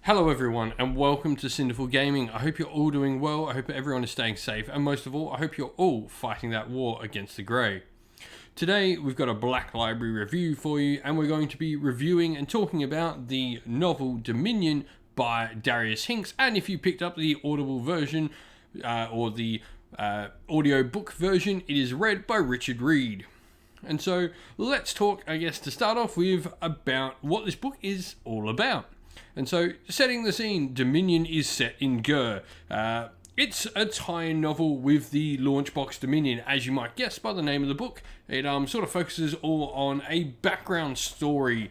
Hello everyone and welcome to Cinderful Gaming. I hope you're all doing well, I hope everyone is staying safe, and most of all, I hope you're all fighting that war against the grey. Today we've got a Black Library review for you, and we're going to be reviewing and talking about the novel Dominion by Darius Hinks, and if you picked up the Audible version, or the audio book version, it is read by Richard Reed. And so let's talk, I guess, to start off with, about what this book is all about. And so, setting the scene, Dominion is set in Gur. It's a tie-in novel with the launch box Dominion, as you might guess by the name of the book. It sort of focuses all on a background story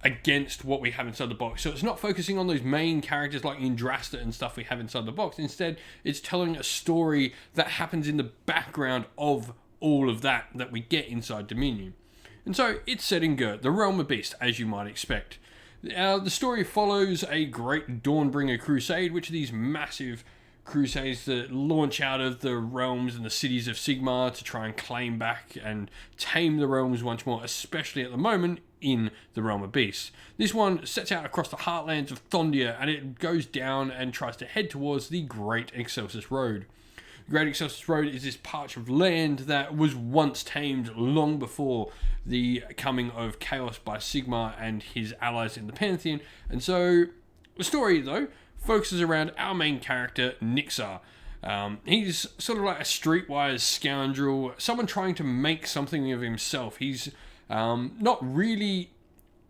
against what we have inside the box. So it's not focusing on those main characters like Indrasta and stuff we have inside the box. Instead, it's telling a story that happens in the background of all of that we get inside Dominion. And so, it's set in Gur, the realm of beast, as you might expect. The story follows a great Dawnbringer crusade, which are these massive crusades that launch out of the realms and the cities of Sigmar to try and claim back and tame the realms once more, especially at the moment in the realm of beasts. This one sets out across the heartlands of Thondia, and it goes down and tries to head towards the Great Excelsis Road. The Great Excelsis Road is this patch of land that was once tamed long before the coming of Chaos by Sigmar and his allies in the Pantheon. And so the story, though, focuses around our main character, Nixar. He's sort of like a streetwise scoundrel, someone trying to make something of himself. He's not really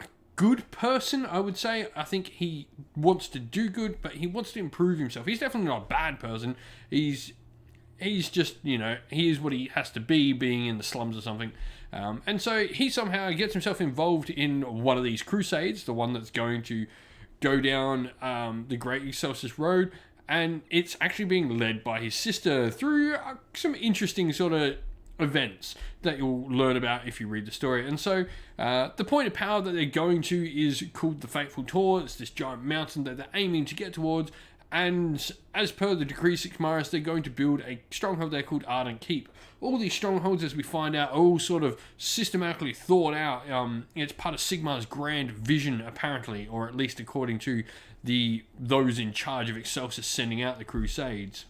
a good person, I would say. I think he wants to do good, but he wants to improve himself. He's definitely not a bad person. He's just, he is what he has to be, being in the slums or something. And so he somehow gets himself involved in one of these crusades, the one that's going to go down the Great Excelsis Road, and it's actually being led by his sister through some interesting sort of events that you'll learn about if you read the story. And so the point of power that they're going to is called the Fateful Tor. It's this giant mountain that they're aiming to get towards. And as per the Decree Sigmaris, they're going to build a stronghold there called Ardent Keep. All these strongholds, as we find out, are all sort of systematically thought out. It's part of Sigmar's grand vision, apparently, or at least according to those in charge of Excelsis sending out the Crusades.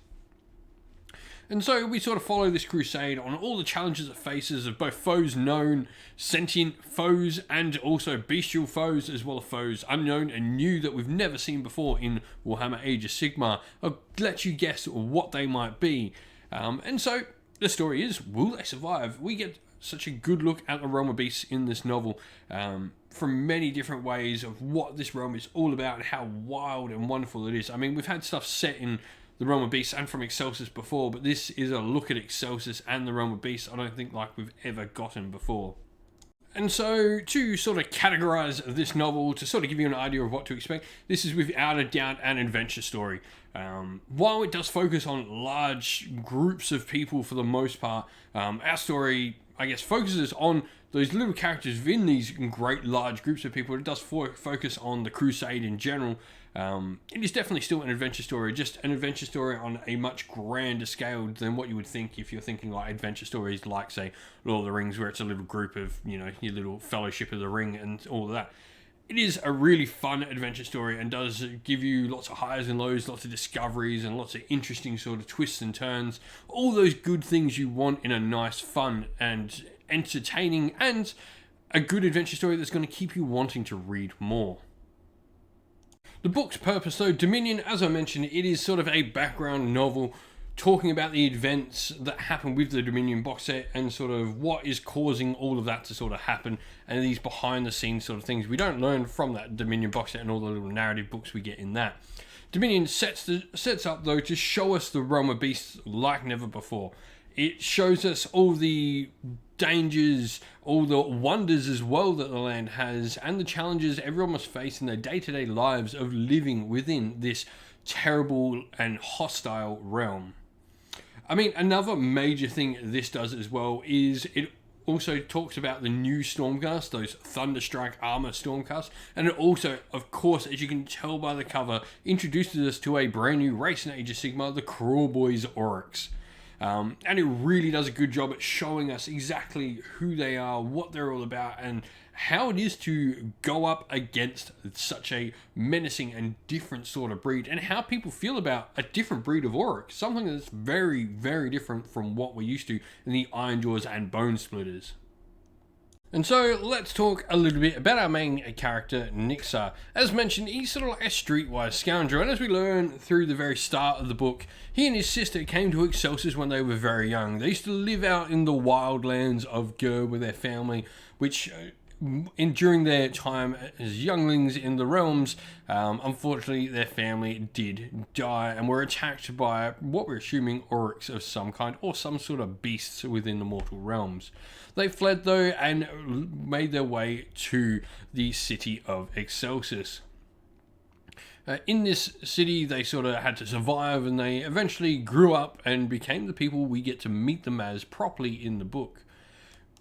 And so we sort of follow this crusade on all the challenges it faces of both foes known, sentient foes, and also bestial foes, as well as foes unknown and new that we've never seen before in Warhammer Age of Sigmar. I'll let you guess what they might be. And so the story is, will they survive? We get such a good look at the realm of beasts in this novel from many different ways of what this realm is all about and how wild and wonderful it is. I mean, we've had stuff set in the Realm of Beasts and from Excelsis before, but this is a look at Excelsis and the Realm of Beasts I don't think like we've ever gotten before. And so, to sort of categorize this novel, to sort of give you an idea of what to expect, this is without a doubt an adventure story. While it does focus on large groups of people for the most part, our story, I guess, focuses on those little characters within these great large groups of people. It does focus on the Crusade in general. It is definitely still an adventure story, just an adventure story on a much grander scale than what you would think if you're thinking like adventure stories like, say, Lord of the Rings, where it's a little group of, your little Fellowship of the Ring and all of that. It is a really fun adventure story and does give you lots of highs and lows, lots of discoveries and lots of interesting sort of twists and turns. All those good things you want in a nice, fun and entertaining and a good adventure story that's going to keep you wanting to read more. The book's purpose, though, Dominion, as I mentioned, it is sort of a background novel talking about the events that happen with the Dominion box set and sort of what is causing all of that to sort of happen and these behind the scenes sort of things we don't learn from that Dominion box set and all the little narrative books we get in that. Dominion sets up, though, to show us the realm of beasts like never before. It shows us all the dangers, all the wonders as well that the land has, and the challenges everyone must face in their day-to-day lives of living within this terrible and hostile realm. I mean, another major thing this does as well is it also talks about the new Stormcast, those Thunderstrike armor Stormcast, and it also, of course, as you can tell by the cover, introduces us to a brand new race in Age of Sigmar, the Crawlboys Oryx. And it really does a good job at showing us exactly who they are, what they're all about, and how it is to go up against such a menacing and different sort of breed, and how people feel about a different breed of Auric, something that's very, very different from what we're used to in the Ironjaws and Bone Splitters. And so let's talk a little bit about our main character, Nixar. As mentioned, he's sort of like a streetwise scoundrel, and as we learn through the very start of the book, he and his sister came to Excelsis when they were very young. They used to live out in the wildlands of Gur with their family, which during their time as younglings in the realms, unfortunately their family did die and were attacked by what we're assuming Aurics of some kind, or some sort of beasts within the mortal realms. They fled though and made their way to the city of Excelsis. In this city, they sort of had to survive, and they eventually grew up and became the people we get to meet them as properly in the book.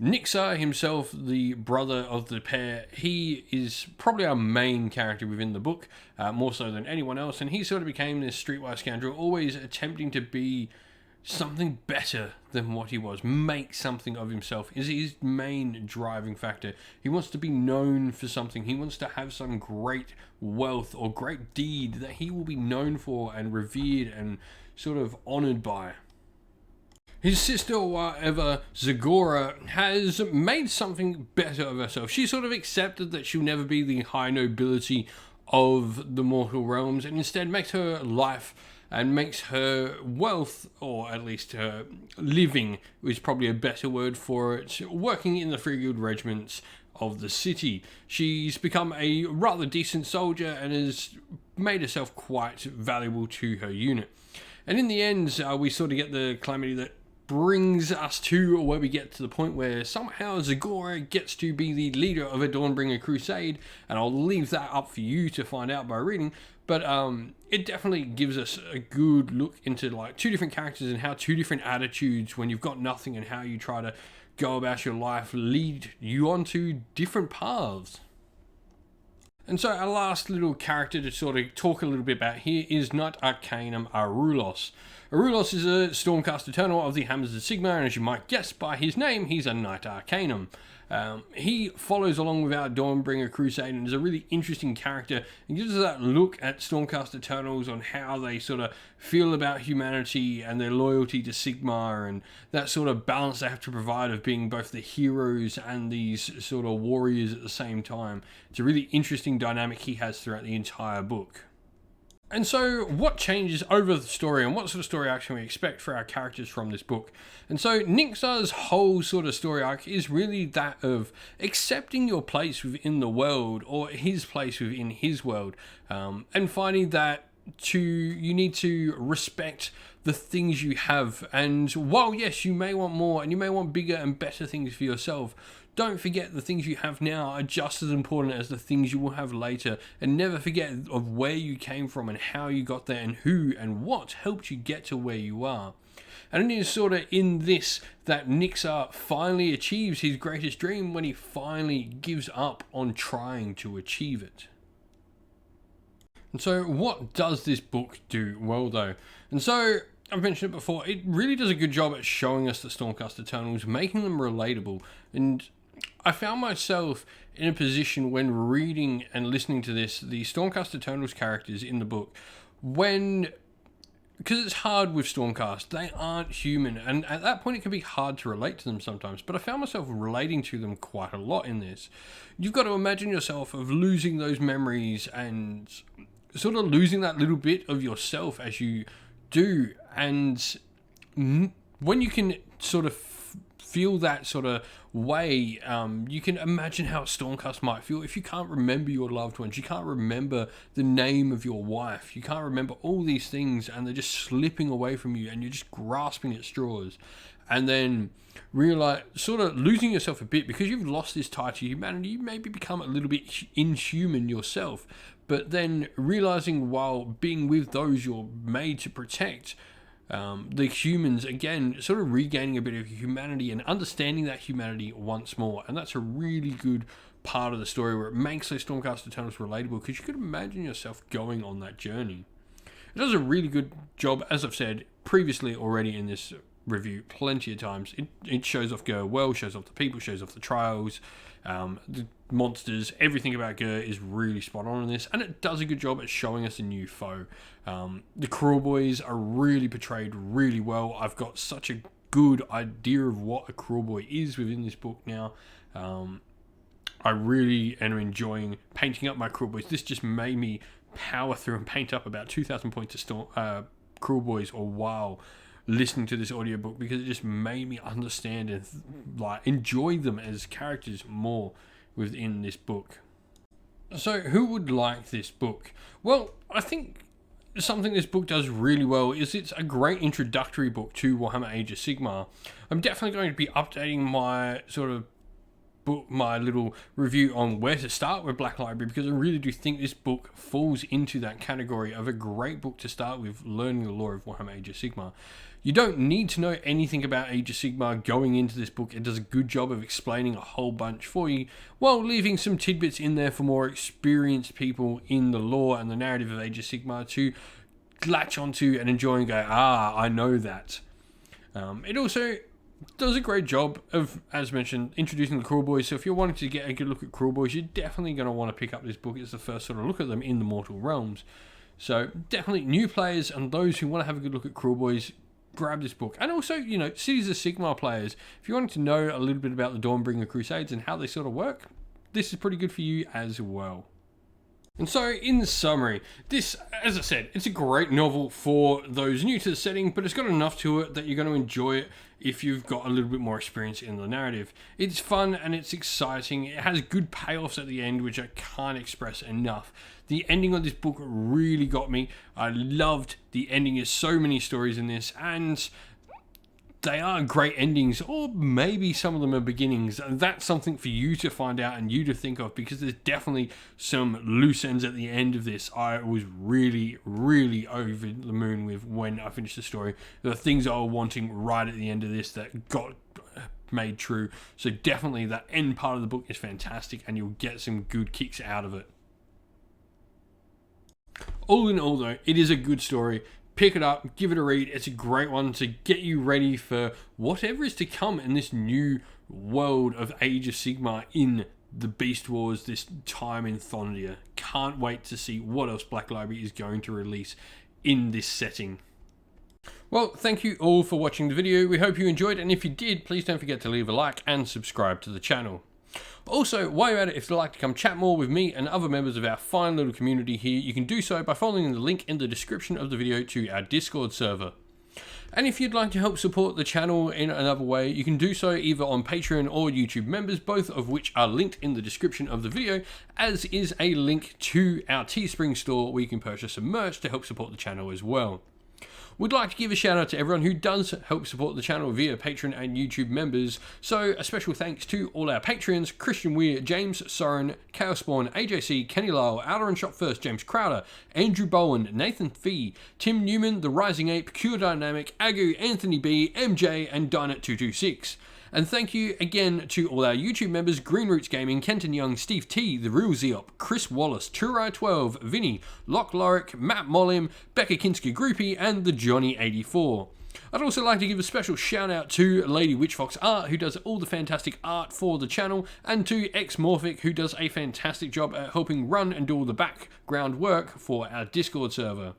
Nixar himself, the brother of the pair, he is probably our main character within the book, more so than anyone else, and he sort of became this streetwise scoundrel, always attempting to be something better than what he was, make something of himself is his main driving factor. He wants to be known for something. He wants to have some great wealth or great deed that he will be known for and revered and sort of honored by. His sister, whatever, Zagora, has made something better of herself. She sort of accepted that she'll never be the high nobility of the mortal realms, and instead makes her life and makes her wealth, or at least her living is probably a better word for it, working in the free guild regiments of the city. She's become a rather decent soldier and has made herself quite valuable to her unit. And in the end, we sort of get the calamity that brings us to where we get to the point where somehow Zagora gets to be the leader of a Dawnbringer crusade, and I'll leave that up for you to find out by reading, but it definitely gives us a good look into like two different characters and how two different attitudes when you've got nothing and how you try to go about your life lead you onto different paths. And so our last little character to sort of talk a little bit about here is Knight Arcanum Arulos. Arulos is a Stormcast Eternal of the Hammers of Sigma, and as you might guess by his name, he's a Knight Arcanum. He follows along with our Dawnbringer Crusade and is a really interesting character and gives us that look at Stormcast Eternals on how they sort of feel about humanity and their loyalty to Sigma, and that sort of balance they have to provide of being both the heroes and these sort of warriors at the same time. It's a really interesting dynamic he has throughout the entire book. And so what changes over the story, and what sort of story arc can we expect for our characters from this book? And so Nixar's whole sort of story arc is really that of accepting your place within the world, or his place within his world, and finding that you need to respect the things you have. And while yes, you may want more and you may want bigger and better things for yourself, don't forget the things you have now are just as important as the things you will have later, and never forget of where you came from and how you got there and who and what helped you get to where you are. And it is sort of in this that Nixar finally achieves his greatest dream when he finally gives up on trying to achieve it. And so what does this book do well though? And so I've mentioned it before, it really does a good job at showing us the Stormcast Eternals, making them relatable. And I found myself in a position when reading and listening to the Stormcast Eternals characters in the book, because it's hard with Stormcast, they aren't human, and at that point it can be hard to relate to them sometimes, but I found myself relating to them quite a lot in this. You've got to imagine yourself of losing those memories and sort of losing that little bit of yourself as you do, and when you can sort of feel that sort of way, you can imagine how Stormcast might feel if you can't remember your loved ones, you can't remember the name of your wife, you can't remember all these things, and they're just slipping away from you and you're just grasping at straws, and then realize, sort of losing yourself a bit because you've lost this tie to humanity. You maybe become a little bit inhuman yourself, but then realizing while being with those you're made to protect, the humans, again, sort of regaining a bit of humanity and understanding that humanity once more. And that's a really good part of the story where it makes those Stormcast Eternals relatable, because you could imagine yourself going on that journey. It does a really good job, as I've said previously already in this review plenty of times. It shows off Gur well, shows off the people, shows off the trials, the monsters, everything about Gur is really spot on in this, and it does a good job at showing us a new foe. The Cruel Boys are really portrayed really well. I've got such a good idea of what a Cruel Boy is within this book now. I really am enjoying painting up my Cruel Boys. This just made me power through and paint up about 2,000 points of Cruel Boys or while listening to this audiobook, because it just made me understand and enjoy them as characters more within this book. So who would like this book? Well, I think something this book does really well is it's a great introductory book to Warhammer Age of Sigmar. I'm definitely going to be updating my my little review on where to start with Black Library, because I really do think this book falls into that category of a great book to start with learning the lore of Warhammer Age of Sigmar. You don't need to know anything about Age of Sigmar going into this book. It does a good job of explaining a whole bunch for you, while leaving some tidbits in there for more experienced people in the lore and the narrative of Age of Sigmar to latch onto and enjoy and go, I know that. It also does a great job of, as mentioned, introducing the Cruel Boys. So if you're wanting to get a good look at Cruel Boys, you're definitely going to want to pick up this book. It's the first sort of look at them in the Mortal Realms. So definitely new players and those who want to have a good look at Cruel Boys, grab this book. And also, Cities of Sigmar players, if you want to know a little bit about the Dawnbringer Crusades and how they sort of work, this is pretty good for you as well. And so, in summary, this, as I said, it's a great novel for those new to the setting, but it's got enough to it that you're going to enjoy it if you've got a little bit more experience in the narrative. It's fun and it's exciting. It has good payoffs at the end, which I can't express enough. The ending of this book really got me. I loved the ending. There's so many stories in this, and they are great endings, or maybe some of them are beginnings. And that's something for you to find out and you to think of, because there's definitely some loose ends at the end of this. I was really, really over the moon with when I finished the story. The things I was wanting right at the end of this that got made true. So definitely that end part of the book is fantastic, and you'll get some good kicks out of it. All in all though, it is a good story. Pick it up, give it a read. It's a great one to get you ready for whatever is to come in this new world of Age of Sigmar in the Beast Wars this time in Thondia. Can't wait to see what else Black Library is going to release in this setting. Well, thank you all for watching the video. We hope you enjoyed, and if you did, please don't forget to leave a like and subscribe to the channel. Also, while you're at it, if you'd like to come chat more with me and other members of our fine little community here, you can do so by following the link in the description of the video to our Discord server. And if you'd like to help support the channel in another way, you can do so either on Patreon or YouTube members, both of which are linked in the description of the video, as is a link to our Teespring store where you can purchase some merch to help support the channel as well. We'd like to give a shout out to everyone who does help support the channel via Patreon and YouTube members. So a special thanks to all our patrons: Christian Weir, James Soren, Chaos Spawn, AJC, Kenny Lyle, Outer and Shot First, James Crowder, Andrew Bowen, Nathan Fee, Tim Newman, The Rising Ape, Cure Dynamic, Agu, Anthony B, MJ, and Dynet226. And thank you again to all our YouTube members: Green Roots Gaming, Kenton Young, Steve T, The Real Zeop, Chris Wallace, Turai12, Vinny, Locke Lorick, Matt Mollim, Becca Kinski Groupie, and the Johnny84. I'd also like to give a special shout out to Lady Witchfox Art, who does all the fantastic art for the channel, and to Xmorphic, who does a fantastic job at helping run and do all the background work for our Discord server.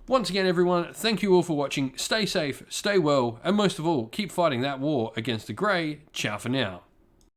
Once again, everyone, thank you all for watching. Stay safe, stay well, and most of all, keep fighting that war against the Grey. Ciao for now.